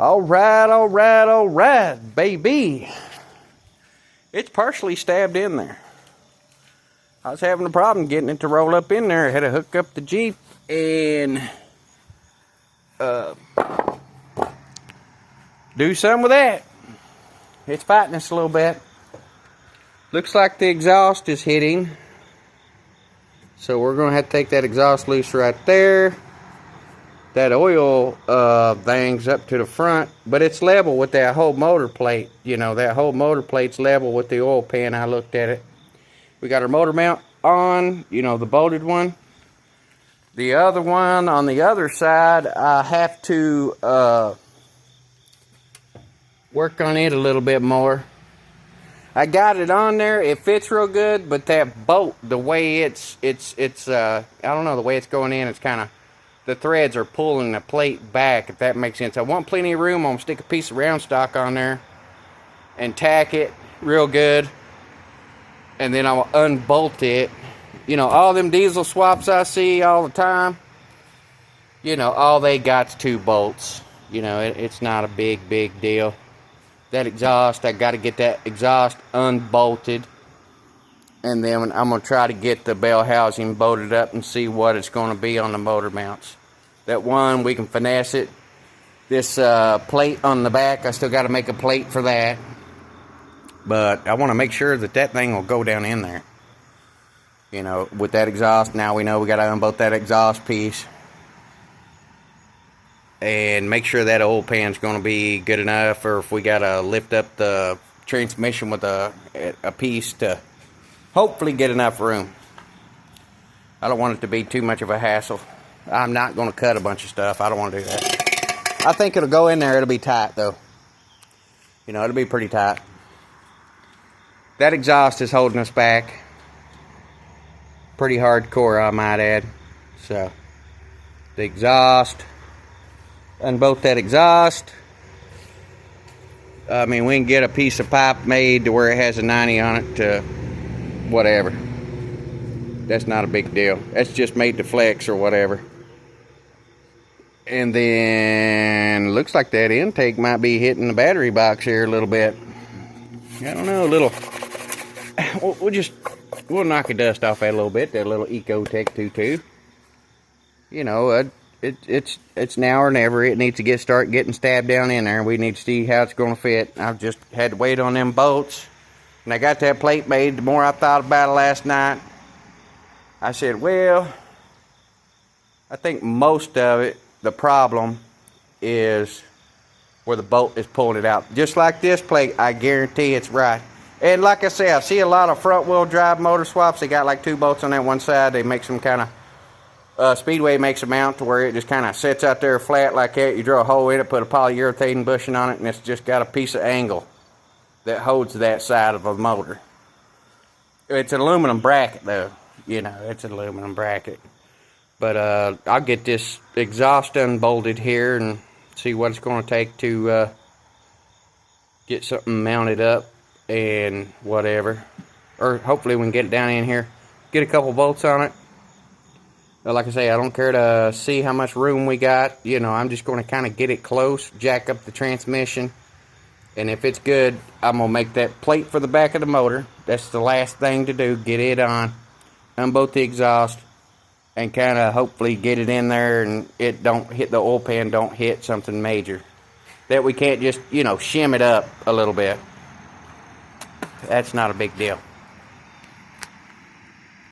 All right, baby. It's partially stabbed in there. I was having a problem getting it to roll up in there. I had to hook up the Jeep and do some with that. It's fighting us a little bit. Looks like the exhaust is hitting. So we're going to have to take that exhaust loose right there. That oil thing's up to the front, but it's level with that whole motor plate. You know, that whole motor plate's level with the oil pan. I looked at it. We got our motor mount on, you know, the bolted one. The other one on the other side, I have to work on it a little bit more. I got it on there. It fits real good, but that bolt, the way it's I don't know, the way it's going in, it's kind of, the threads are pulling the plate back, if that makes sense. I want plenty of room. I'm going to stick a piece of round stock on there and tack it real good. And then I'll unbolt it. You know, all them diesel swaps I see all the time, you know, all they got's 2 bolts. You know, it's not a big deal. That exhaust, I got to get that exhaust unbolted. And then I'm going to try to get the bell housing bolted up and see what it's going to be on the motor mounts. That one, we can finesse it. This plate on the back, I still got to make a plate for that. But I want to make sure that that thing will go down in there. You know, with that exhaust, now we know we got to unbolt that exhaust piece. And make sure that oil pan's going to be good enough, or if we got to lift up the transmission with a piece to hopefully get enough room. I don't want it to be too much of a hassle. I'm not going to cut a bunch of stuff. I don't want to do that. I think it'll go in there. It'll be tight, though. You know, it'll be pretty tight. That exhaust is holding us back. Pretty hardcore, I might add. So, the exhaust. Unbolt that exhaust. I mean, we can get a piece of pipe made to where it has a 90 on it to whatever. That's not a big deal. That's just made to flex or whatever. And then looks like that intake might be hitting the battery box here a little bit. I don't know, a little. We'll knock the dust off that a little bit. That little Ecotech 22. You know, it's now or never. It needs to start getting stabbed down in there. We need to see how it's going to fit. I've just had to wait on them bolts. And I got that plate made. The more I thought about it last night, I said, well, I think most of it, the problem is where the bolt is pulling it out. Just like this plate, I guarantee it's right. And like I say, I see a lot of front wheel drive motor swaps. They got like 2 bolts on that one side. They make some kind of, Speedway makes a mount to where it just kind of sits out there flat like that. You drill a hole in it, put a polyurethane bushing on it, and it's just got a piece of angle that holds that side of a motor. It's an aluminum bracket, though. You know, it's an aluminum bracket. But I'll get this exhaust unbolted here and see what it's going to take to get something mounted up and whatever. Or hopefully we can get it down in here. Get a couple bolts on it. But like I say, I don't care to see how much room we got. You know, I'm just going to kind of get it close, jack up the transmission. And if it's good, I'm going to make that plate for the back of the motor. That's the last thing to do. Get it on. Unbolt the exhaust. And kind of hopefully get it in there and it don't hit the oil pan, don't hit something major. That we can't just, you know, shim it up a little bit. That's not a big deal.